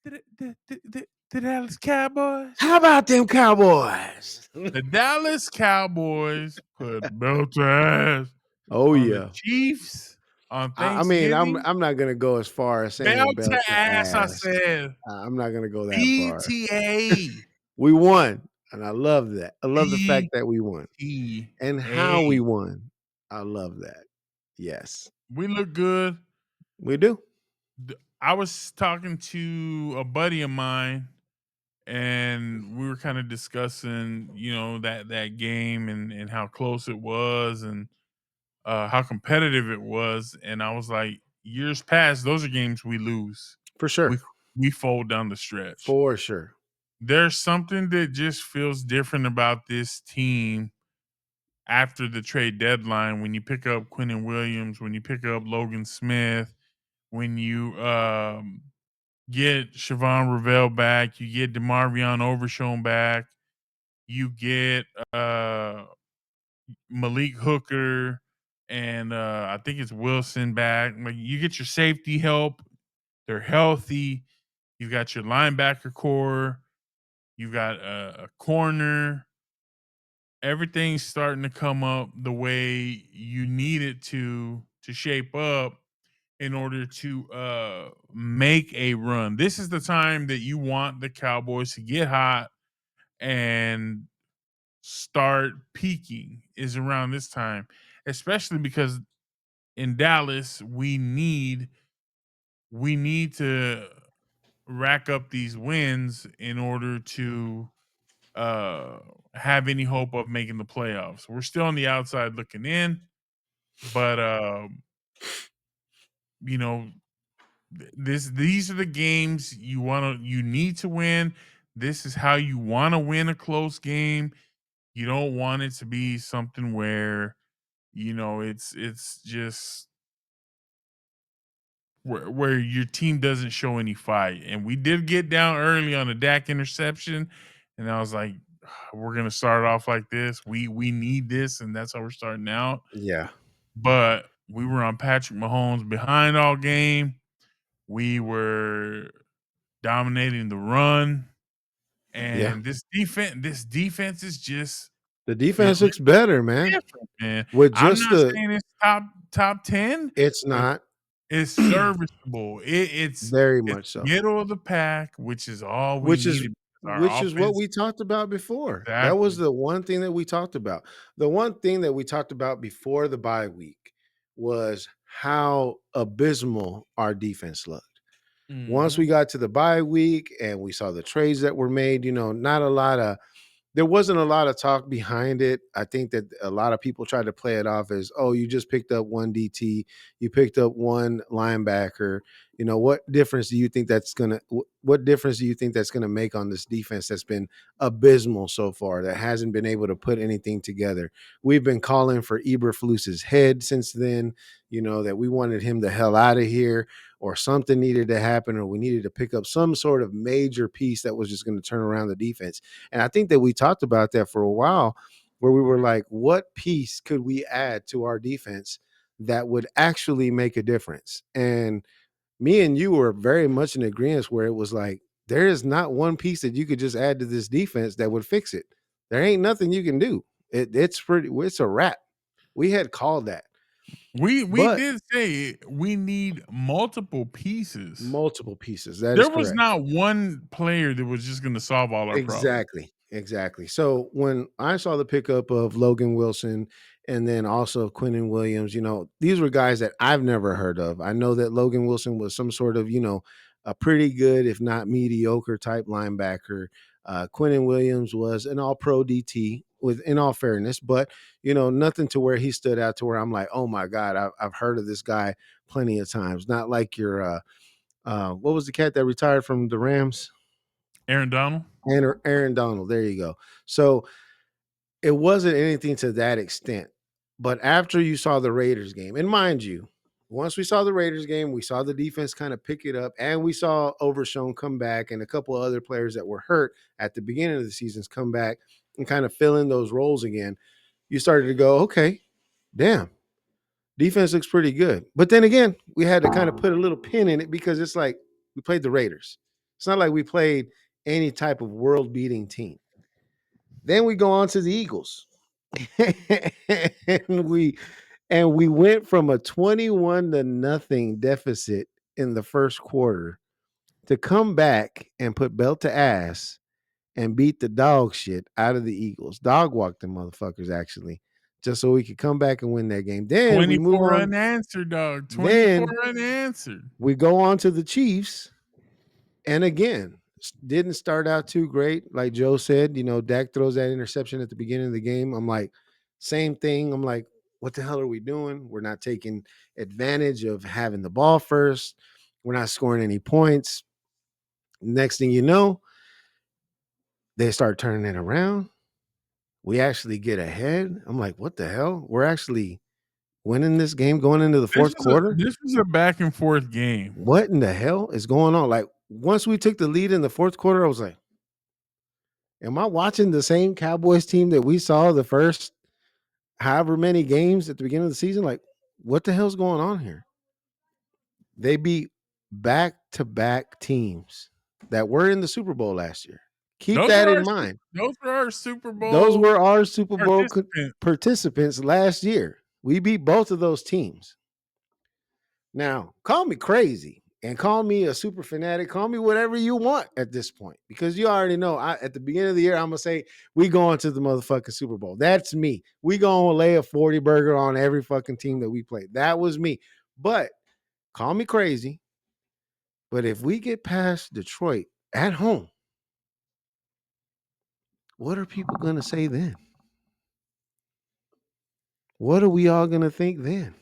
The Dallas Cowboys. How about them Cowboys? The Dallas Cowboys put belt to ass Oh on the yeah. Chiefs on I mean, Thanksgiving. I'm not gonna go as far as saying Belt to belt to ass, I ass. said. I'm not gonna go that far. BTA. We won, and I love that. I love the fact that we won and how we BTA. won. I love that. Yes, We look good. we do. I was talking to a buddy of mine and we were kind of discussing, that game and how close it was and how competitive it was. And I was like, years past, those are games we lose. For We sure. we fold down the stretch. For sure. There's something that just feels different about this team after the trade deadline when you pick up Quentin Williams, when you pick up Logan Smith, when you get Siobhan Ravel back, you get DeMarvion Overshown back, you get Malik Hooker and I think it's Wilson back. Like you get your safety help, they're healthy. You've got your linebacker core, you've got a corner. Everything's starting to come up the way you need it to shape up in order to make a run. This is the time that you want the Cowboys to get hot and start peaking is around this time, especially because in Dallas we need to rack up these wins in order to uh have any hope of making the playoffs. We're still on the outside looking in, but you know, these are the games you need to win. This is how you want to win a close game. You don't want it to be something where it's just where your team doesn't show any fight. And we did get down early on a Dak interception, and I was like, we're gonna start off like this. We need this, and that's how we're starting out. Yeah. But we were on Patrick Mahomes behind all game. We were dominating the run, Yeah. and this defense is just The feeling defense looks better, man. different, man. With I'm just not the saying it's top 10, it's but not it's serviceable. It's very it's much so. middle of the pack, which is all we Which is needed because which our is what offense. we talked about before. That was Exactly. the one thing that we talked about. The one thing that we talked about before the bye week was how abysmal our defense looked. Once Mhm. we got to the bye week and we saw the trades that were made, not a lot of there wasn't a lot of talk behind it. I think that a lot of people tried to play it off as, oh, you just picked up one DT, you picked up one linebacker. What difference do you think what difference do you think that's gonna make on this defense that's been abysmal so far, that hasn't been able to put anything together? We've been calling for Eberflus's head since then, that we wanted him the hell out of here, or something needed to happen, or we needed to pick up some sort of major piece that was just going to turn around the defense. And I think that we talked about that for a while, where we were like, what piece could we add to our defense that would actually make a difference? And me and you were very much in agreement, where it was like, there is not one piece that you could just add to this defense that would fix it. There ain't nothing you can do. It's a wrap. We had called that. We But did say we need multiple pieces. multiple pieces. That is There was correct. not one player that was just gonna solve all our problems. Exactly. Exactly. So when I saw the pickup of Logan Wilson and then also Quentin Williams, these were guys that I've never heard of. I know that Logan Wilson was some sort of, a pretty good, if not mediocre type linebacker. Quentin Williams was an all pro DT, with, in all fairness, but nothing to where he stood out to where I'm like, oh my God, I've heard of this guy plenty of times. Not like your what was the cat that retired from the Rams? Aaron Donald? Aaron Donald. There you go. So it wasn't anything to that extent. But after you saw the Raiders game, and mind you, once we saw the Raiders game, we saw the defense kind of pick it up, and we saw Overshown come back, and a couple of other players that were hurt at the beginning of the seasons come back and kind of fill in those roles again. You started to go, okay, damn, defense looks pretty good. But then again, we had to kind of put a little pin in it because it's like we played the Raiders. It's not like we played any type of world-beating team. Then we go on to the Eagles. and we went from a 21 to nothing deficit in the first quarter to come back and put belt to ass and beat the dog shit out of the Eagles. Dog walked them motherfuckers actually, just so we could come back and win that game. Then we move 24 on. unanswered, dog. 24 Then unanswered. we go on to the Chiefs. And again, didn't start out too great. Like Joe said, Dak throws that interception at the beginning of the game. I'm like, same thing. I'm like, what the hell are we doing? We're not taking advantage of having the ball first. We're not scoring any points. Next thing you know, they start turning it around. We actually get ahead. I'm like, what the hell? We're actually winning this game going into the fourth quarter. This was a back and forth game. What in the hell is going on? Like, once we took the lead in the fourth quarter, I was like, am I watching the same Cowboys team that we saw the first however many games at the beginning of the season? Like, what the hell's going on here? They beat back-to-back teams that were in the Super Bowl last year. Keep that in mind. Those were our Super Bowl. Those were our Super Bowl participants. last year. We beat both of those teams. Now, call me crazy and call me a super fanatic. Call me whatever you want at this point, because you already know at the beginning of the year, I'm going to say, we going to the motherfucking Super Bowl. That's me. We going to lay a 40 burger on every fucking team that we play. That was me. But call me crazy. But if we get past Detroit at home, what are people going to say then? What are we all going to think then?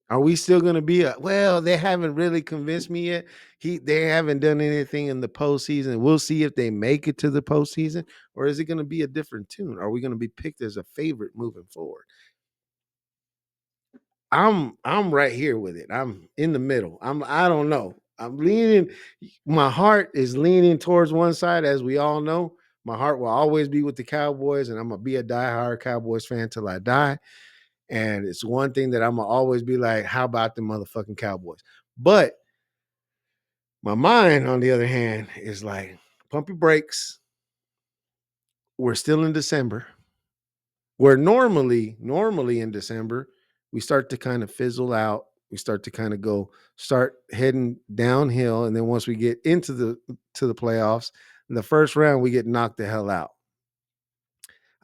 Are we still going to be well, they haven't really convinced me yet. They haven't done anything in the postseason. We'll see if they make it to the postseason, or is it going to be a different tune? Are we going to be picked as a favorite moving forward? I'm right here with it. I'm in the middle. I don't know. I'm leaning. My heart is leaning towards one side, as we all know. My heart will always be with the Cowboys, and I'm gonna be a diehard Cowboys fan till I die. And it's one thing that I'm gonna always be like, how about the motherfucking Cowboys? But my mind, on the other hand, is like, pump your brakes. We're still in December. Where normally in December, we start to kind of fizzle out. We start to kind of start heading downhill. And then once we get into the playoffs, in the first round, we get knocked the hell out.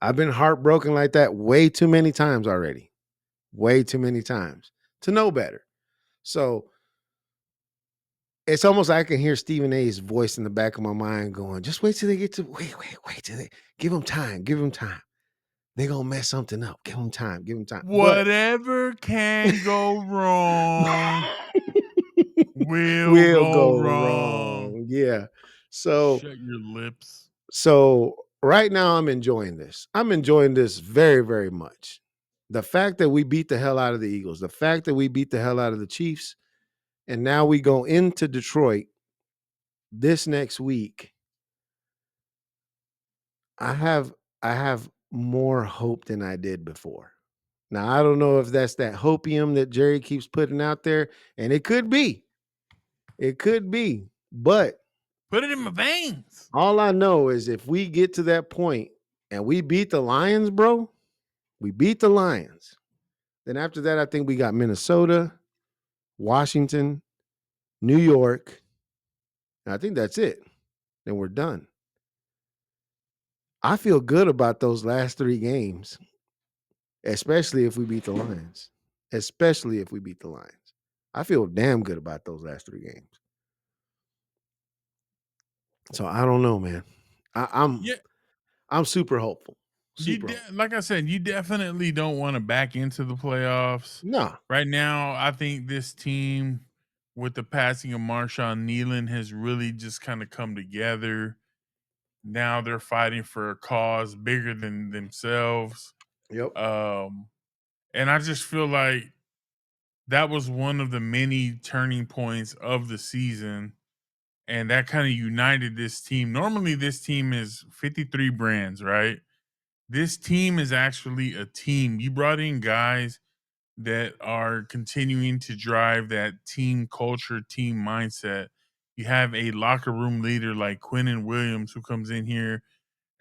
I've been heartbroken like that way too many times already. Way too many times to know better. So it's almost like I can hear Stephen A's voice in the back of my mind going, just wait till they get to, wait till they, give them time. They're going to mess something up. Give them time. Whatever can go wrong will will go go wrong. wrong. Yeah. So shut your lips. So right now I'm enjoying this. I'm enjoying this very, very much. The fact that we beat the hell out of the Eagles, the fact that we beat the hell out of the Chiefs, and now we go into Detroit this next week. I have more hope than I did before. Now, I don't know if that's that hopium that Jerry keeps putting out there, and it could be. It could be, but put it in my veins. All I know is if we get to that point and we beat the Lions, bro, we beat the Lions. Then after that, I think we got Minnesota, Washington, New York. And I think that's it. Then we're done. I feel good about those last 3 games, especially if we beat the Lions. I feel damn good about those last 3 games. So I don't know, man. I'm super hopeful. Like I said, you definitely don't want to back into the playoffs. No. Right now, I think this team, with the passing of Marshawn Nealon, has really just kind of come together. Now they're fighting for a cause bigger than themselves. Yep. And I just feel like that was one of the many turning points of the season. And that kind of united this team. Normally, this team is 53 brands, right? This team is actually a team. You brought in guys that are continuing to drive that team culture, team mindset. You have a locker room leader like Quinnen Williams who comes in here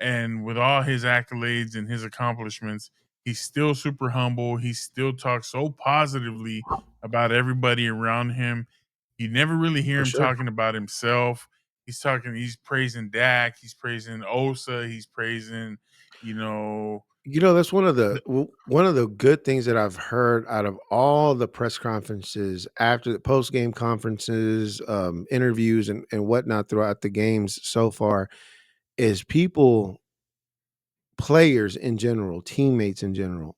and with all his accolades and his accomplishments, he's still super humble. He still talks so positively about everybody around him. You never really hear For him sure. talking about himself. He's praising Dak, he's praising Osa, he's praising, you know, That's one of the good things that I've heard out of all the press conferences after the post game conferences, interviews, and whatnot throughout the games so far is people, players in general, teammates in general.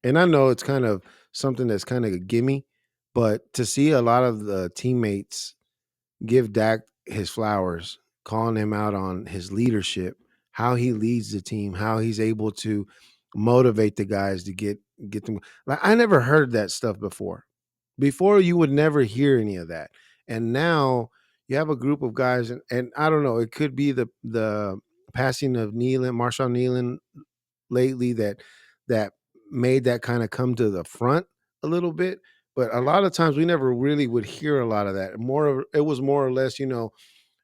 And I know it's kind of something that's kind of a gimme, but to see a lot of the teammates give Dak his flowers, calling him out on his leadership, how he leads the team, how he's able to motivate the guys to get them. Like I never heard that stuff before. Before you would never hear any of that. And now you have a group of guys and I don't know, it could be the passing of Marshall Nealon lately that made that kind of come to the front a little bit. But a lot of times we never really would hear a lot of that. It was more or less,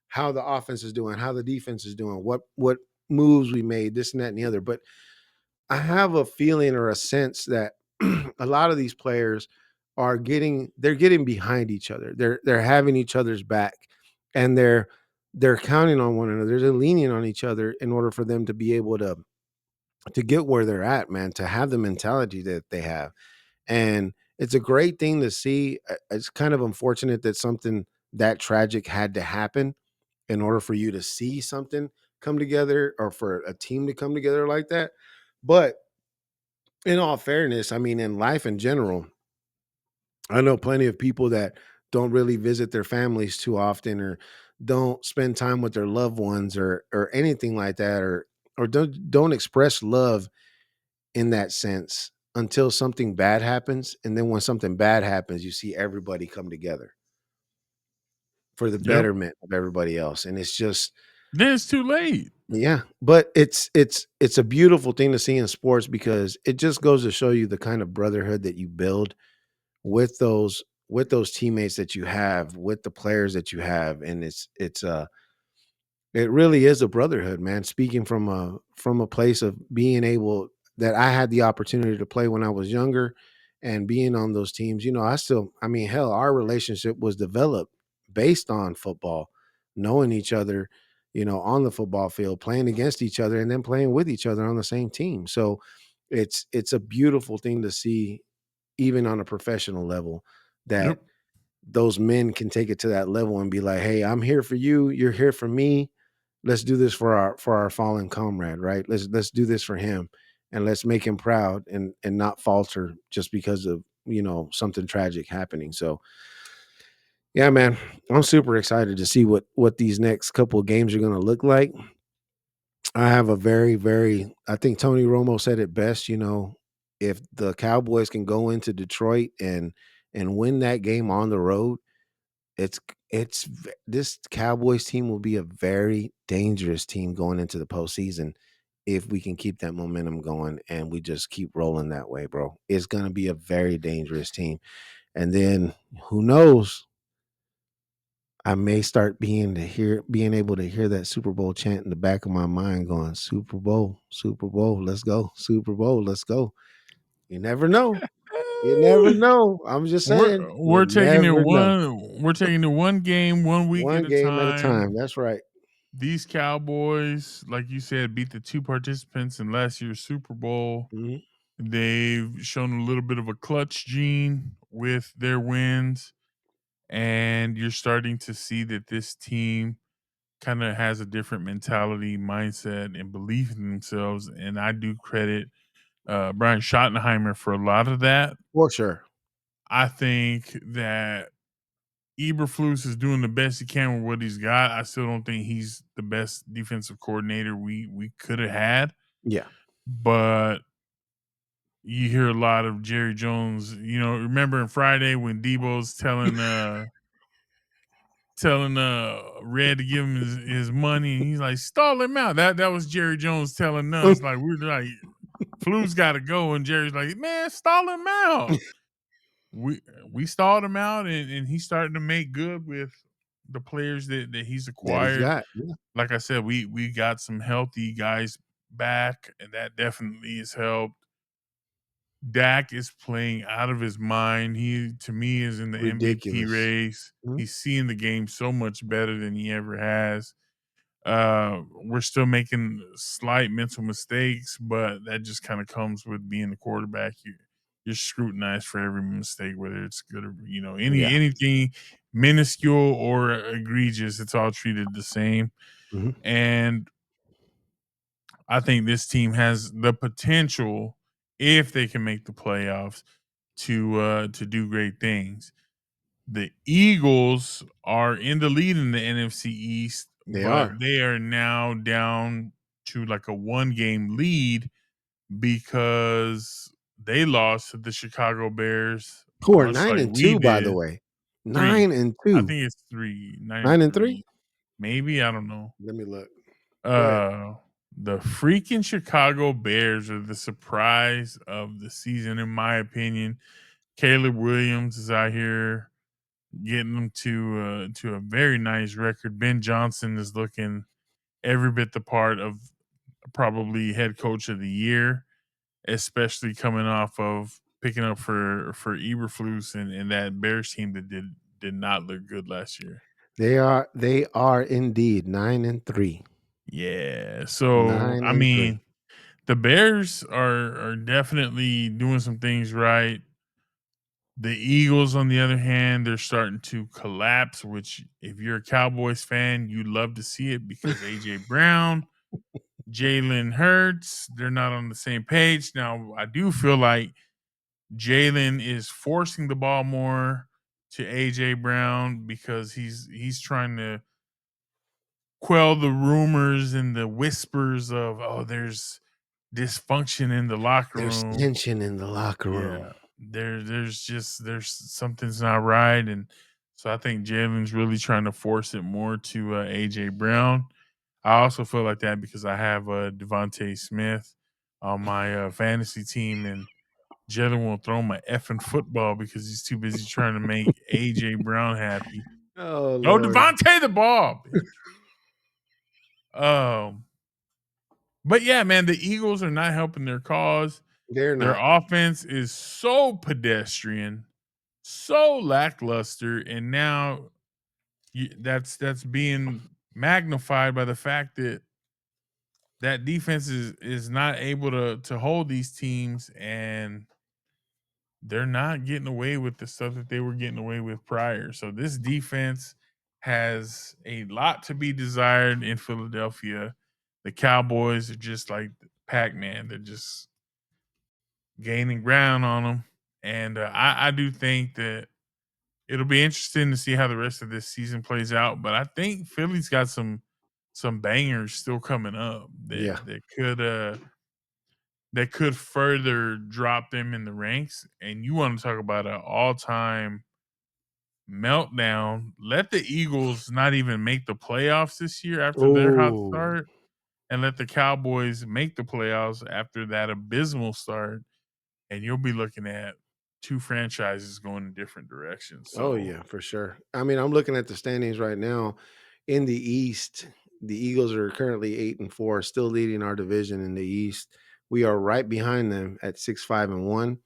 how the offense is doing, how the defense is doing, what moves we made, this and that and the other. But I have a feeling or a sense that a lot of these players they're getting behind each other. They're having each other's back and they're counting on one another. They're leaning on each other in order for them to be able to get where they're at, man, to have the mentality that they have. And it's a great thing to see. It's kind of unfortunate that something that tragic had to happen in order for you to see something come together or for a team to come together like that. But in all fairness, I mean, in life in general, I know plenty of people that don't really visit their families too often or don't spend time with their loved ones or anything like that or don't express love in that sense until something bad happens. And then when something bad happens, you see everybody come together for the yep. betterment of everybody else. And it's just, Then it's too late. yeah, but it's a beautiful thing to see in sports because it just goes to show you the kind of brotherhood that you build with those teammates that you have, with the players that you have. And it really is a brotherhood, man. Speaking from a place of being able that I had the opportunity to play when I was younger and being on those teams, I mean, hell, our relationship was developed based on football, knowing each other, on the football field, playing against each other and then playing with each other on the same team. So it's a beautiful thing to see even on a professional level that Yep. those men can take it to that level and be like, "Hey, I'm here for you, you're here for me. Let's do this for our fallen comrade, right? Let's do this for him and let's make him proud and not falter just because of, something tragic happening." So, yeah, man, I'm super excited to see what these next couple of games are going to look like. I have a I think Tony Romo said it best, if the Cowboys can go into Detroit and win that game on the road, it's this Cowboys team will be a very dangerous team going into the postseason if we can keep that momentum going and we just keep rolling that way, bro. It's gonna be a very dangerous team. And then who knows? I may start being able to hear that Super Bowl chant in the back of my mind going, Super Bowl, let's go, Super Bowl, let's go. You never know. You never know. I'm just saying, you We're taking it never know. one game, 1 week at One a game at a time. time. That's right. These Cowboys, like you said, beat the two participants in last year's Super Bowl. Mhm. They've shown a little bit of a clutch gene with their wins, and you're starting to see that this team kind of has a different mentality, mindset, and belief in themselves. And I do credit Brian Schottenheimer for a lot of that. For sure. I think that Eberflus is doing the best he can with what he's got. I still don't think he's the best defensive coordinator we could have had, Yeah. but you hear a lot of Jerry Jones. Remember in Friday when Debo's telling Red to give him his money, and he's like, stall him out. That was Jerry Jones telling us, like, we're like, Flu's got to go, and Jerry's like, man, stall him out. We we stalled him out, and he's starting to make good with the players that he's That he's acquired. got. Yeah. Like I said, we got some healthy guys back, and that definitely has helped. Dak is playing out of his mind. He, to me, is in the MVP Ridiculous. race. Mhm. He's seeing the game so much better than he ever has. We're still making slight mental mistakes, but that just kind of comes with being the quarterback. You're scrutinized for every mistake, whether it's good or Yeah. anything minuscule or egregious. It's all treated the same. Mhm. And I think this team has the potential, if they can make the playoffs, to do great things. The Eagles are in the lead in the NFC East, They but are. they are now down to like a one game lead because they lost to the Chicago Bears, Who are much 9 like and we 2, by the did. way. 9 3. and I 2. think it's 3, 9 and 9 and 3? 3. Maybe, I don't know. Let me look. Go ahead. Uh, the freaking Chicago Bears are the surprise of the season, in my opinion. Caleb Williams is out here getting them to a very nice record. Ben Johnson is looking every bit the part of probably head coach of the year, especially coming off of picking up for Eberflus and that Bears team that did not look good last year. They are indeed 9 and 3. Yeah. So 9 I and 3. mean, the Bears are definitely doing some things right. The Eagles, on the other hand, they're starting to collapse, which if you're a Cowboys fan, you love to see it because AJ Brown, Jalen Hurts, they're not on the same page. Now, I do feel like Jalen is forcing the ball more to AJ Brown because he's trying to quell the rumors and the whispers of, oh, there's dysfunction in the locker There's room. tension in the locker room. Yeah, there's something's not right, and so I think Jalen's really trying to force it more to AJ Brown. I also feel like that because I have Devontae Smith on my fantasy team, and Jalen won't throw my effing football because he's too busy trying to make AJ Brown happy. Oh, Go Lord. Devontae the ball, bitch. But yeah, man, the Eagles are not helping their cause. They're Their not. offense is so pedestrian, so lackluster, and now that's being magnified by the fact that that defense is not able to hold these teams, and they're not getting away with the stuff that they were getting away with prior. So this defense has a lot to be desired in Philadelphia. The Cowboys are just like Pac-Man. They're just gaining ground on them. And I do think that it'll be interesting to see how the rest of this season plays out. But I think Philly's got some bangers still coming up Yeah. that could further drop them in the ranks. And you want to talk about an all-time meltdown. Let the Eagles not even make the playoffs this year after their hot Oh. start, and let the Cowboys make the playoffs after that abysmal start, and you'll be looking at two franchises going in different directions. Oh, So yeah, for sure. I mean, I'm looking at the standings right now. In the East, the Eagles are currently 8 and 4, still leading our division in the East. We are right behind them at 6, 5, and 1.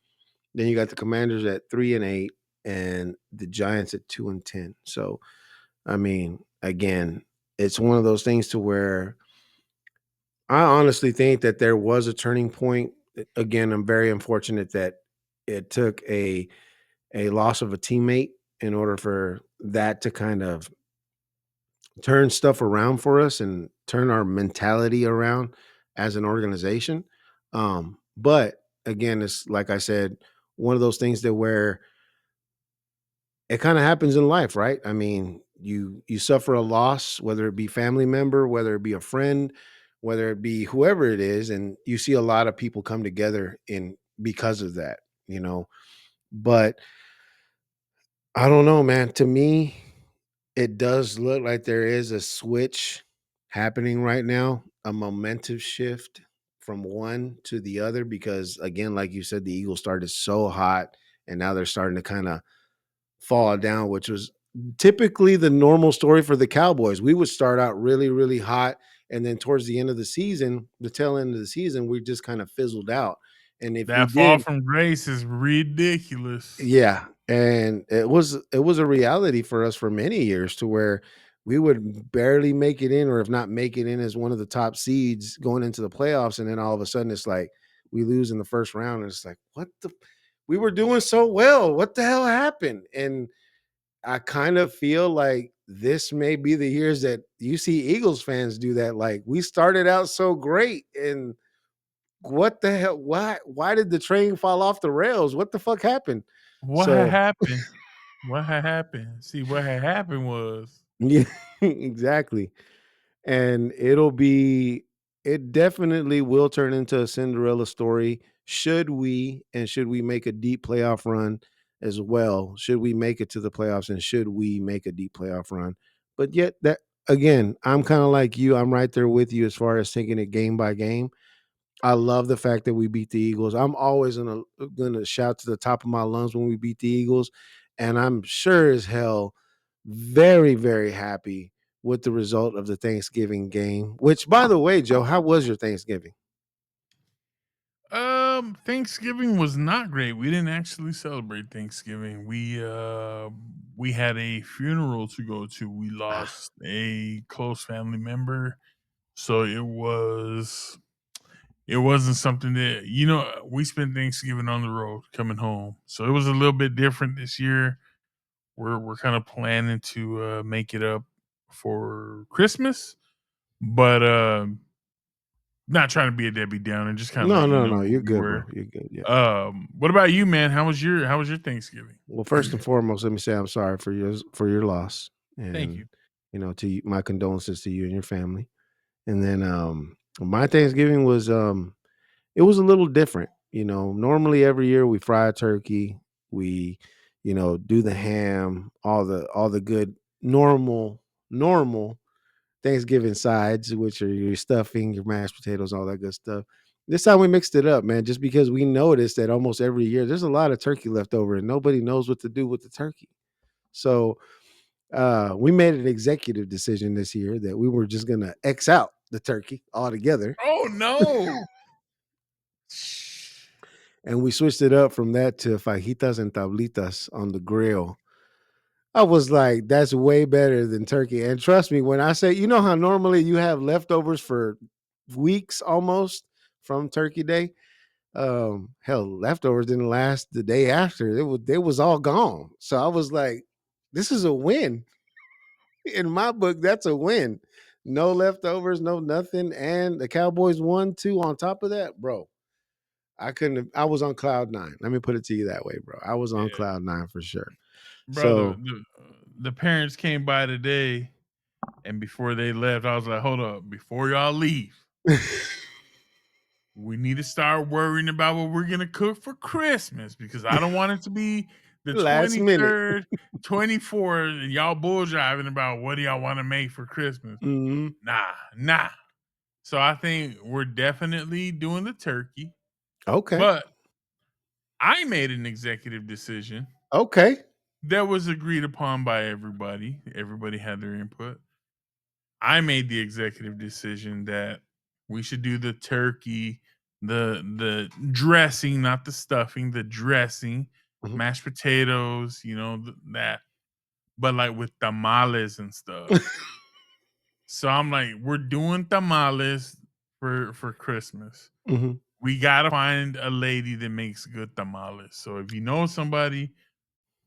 Then you got the Commanders at 3 and 8, and the Giants at 2 and 10. So, I mean, again, it's one of those things to where I honestly think that there was a turning point. Again, I'm very unfortunate that it took a loss of a teammate in order for that to kind of turn stuff around for us and turn our mentality around as an organization. But again, it's like I said, one of those things that where it kind of happens in life, right? I mean, you suffer a loss, whether it be family member, whether it be a friend, whether it be whoever it is, and you see a lot of people come together in because of that, you know. But I don't know, man. To me, it does look like there is a switch happening right now, a momentum shift from one to the other because again, like you said, the Eagles started so hot and now they're starting to kind of fall down, which was typically the normal story for the Cowboys. We would start out really, really hot, and then towards the end of the season, the tail end of the season, we just kind of fizzled out. And if we That fall did, from grace is ridiculous. yeah, and it was a reality for us for many years to where we would barely make it in, or if not make it in as one of the top seeds going into the playoffs, and then all of a sudden it's like we lose in the first round, and it's like, what the we were doing so well. What the hell happened? And I kind of feel like this may be the years that you see Eagles fans do that. Like, we started out so great, and what the hell? Why did the train fall off the rails? What the fuck happened? What had So happened? What had happened? See, what had happened was yeah, exactly. And it definitely will turn into a Cinderella story. Should we make a deep playoff run as well? Should we make it to the playoffs, and should we make a deep playoff run? But yet that again, I'm kind of like you. I'm right there with you as far as taking it game by game. I love the fact that we beat the Eagles. I'm always gonna shout to the top of my lungs when we beat the Eagles, and I'm sure as hell very, very happy with the result of the Thanksgiving game. Which, by the way, Joe, how was your Thanksgiving? Thanksgiving was not great. We didn't actually celebrate Thanksgiving. We had a funeral to go to. We Ah, lost a close family member. So it wasn't something that, we spent Thanksgiving on the road coming home. So it was a little bit different this year. We're kind of planning to make it up for Christmas, but not trying to be a Debbie Downer, just kind of no, let you no, know no. where You're we good, were. bro. You're good. Yeah. What about you, man? How was your Thanksgiving? Well, first and foremost, let me say I'm sorry for your loss, Thank and you. my condolences to you and your family. And then my Thanksgiving was it was a little different. Normally every year we fry a turkey, we do the ham, all the good normal Thanksgiving sides, which are your stuffing, your mashed potatoes, all that good stuff. This time we mixed it up, man, just because we noticed that almost every year there's a lot of turkey left over and nobody knows what to do with the turkey. So we made an executive decision this year that we were just gonna X out the turkey altogether, Oh no. and we switched it up from that to fajitas and tablitas on the grill. I was like, that's way better than turkey. And trust me, when I say, how normally you have leftovers for weeks almost from Turkey Day. Hell, leftovers didn't last the day after. It was all gone. So I was like, this is a win. In my book, that's a win. No leftovers, no nothing. And the Cowboys won too on top of that, bro. I was on cloud nine. Let me put it to you that way, bro. I was on Yeah, cloud nine for sure. brother. So The parents came by today, and before they left, I was like, "Hold up! Before y'all leave, we need to start worrying about what we're gonna cook for Christmas because I don't want it to be the last minute. 23rd, 24th, and y'all bull driving about what do y'all want to make for Christmas. Mhm. Nah, nah. So I think we're definitely doing the turkey, Okay. but I made an executive decision Okay. that was agreed upon by everybody. Everybody had their input. I made the executive decision that we should do the turkey, the dressing, not the stuffing, the dressing, Mhm. mashed potatoes, that, but like with tamales and stuff. So I'm like, we're doing tamales for Christmas. Mhm. We gotta find a lady that makes good tamales. So if you know somebody,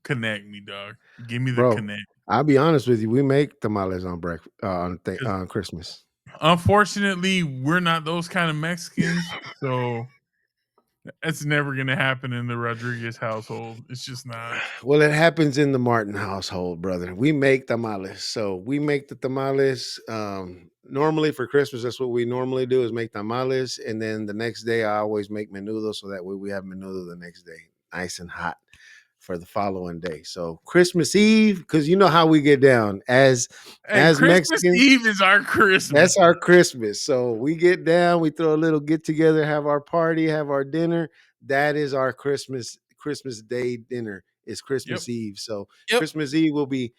connect me, dog. Give me the Bro, connect. I'll be honest with you, we make tamales on breakfast Because on Christmas. unfortunately, we're not those kind of Mexicans. So that's never gonna happen in the Rodriguez household. It's just not. Well, it happens in the Martin household, brother. We make tamales. So we make the tamales. Normally for Christmas, that's what we normally do is make tamales. And then the next day I always make menudo so that way we have menudo the next day, nice and hot for the following day. So Christmas Eve, because you know how we get down Hey, as Christmas Mexicans. Eve is our Christmas, That's our bro. Christmas. So we get down, we throw a little get together, have our party, have our dinner. That is our Christmas Day dinner. It's Yep. Christmas Eve. So Yep. Christmas Eve will be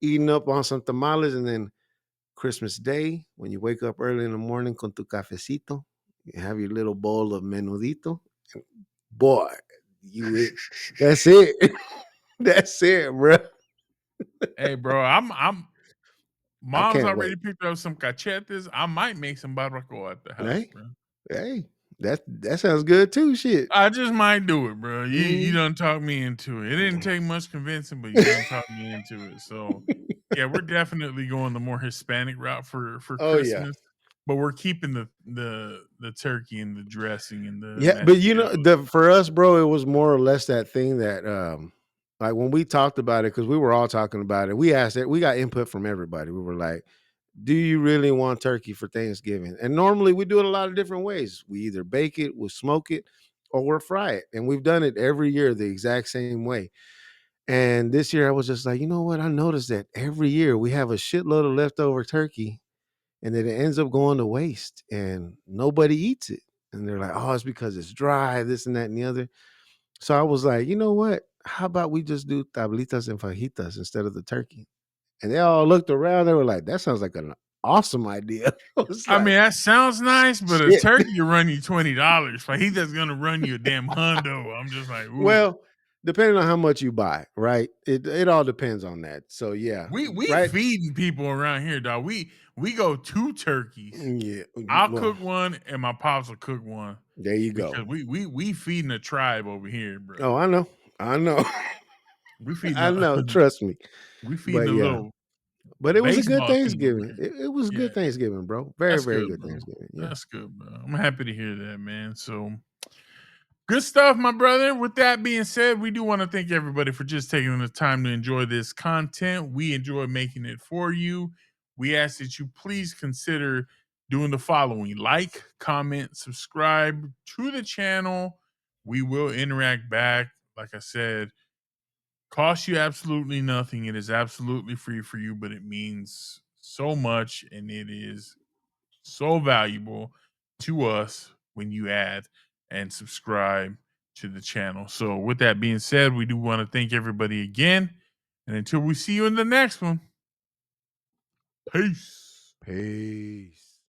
eating up on some tamales, and then Christmas Day, when you wake up early in the morning con tu cafecito, you have your little bowl of menudito, and boy, that's it. That's it, bro. Hey, bro, I'm I mom's can't already wait. picked up some cachetes. I might make some barbacoa at the house, Hey, bro. hey, that sounds good too. Shit. I just might do it, bro. You Mhm. done talk me into it. It didn't take much convincing, but you done talk me into it. So yeah, we're definitely going the more Hispanic route for Oh yeah. Christmas, but we're keeping the turkey and the dressing and the Yeah, but mashed you know, potatoes. for us, bro, it was more or less that thing that like when we talked about it, because we were all talking about it, we asked it, we got input from everybody. We were like, do you really want turkey for Thanksgiving? And normally we do it a lot of different ways. We either bake it, we smoke it, or we'll fry it. And we've done it every year the exact same way. And this year I was just like, you know what? I noticed that every year we have a shitload of leftover turkey and then it ends up going to waste and nobody eats it. And they're like, oh, it's because it's dry, this and that and the other. So I was like, you know what? How about we just do tablitas and fajitas instead of the turkey? And they all looked around. They were like, that sounds like an awesome idea. I was I like, mean, that sounds nice, but a shit. turkey will run you $20. Fajita's gonna run you a damn hundo. I'm just like, ooh. Well, depending on how much you buy, right? It all depends on that. So yeah, We right. feeding people around here, dog. We go 2 turkeys. Yeah. I'll Well, cook one and my pops will cook one there you go. because we feeding a tribe over here, bro. Oh, I know. I know. We feeding I a know. Trust me. we feeding But a yeah. little But it was a good baseball team over Thanksgiving. here. It was Yeah, good Thanksgiving, bro. Very, that's very good, good bro. Thanksgiving. Yeah. That's good, bro. I'm happy to hear that, man. So good stuff, my brother. With that being said, we do want to thank everybody for just taking the time to enjoy this content. We enjoy making it for you. We ask that you please consider doing the following: like, comment, subscribe to the channel. We will interact back. Like I said, costs you absolutely nothing. It is absolutely free for you, but it means so much and it is so valuable to us when you add and subscribe to the channel. So, with that being said, we do want to thank everybody again. And until we see you in the next one, peace. Peace.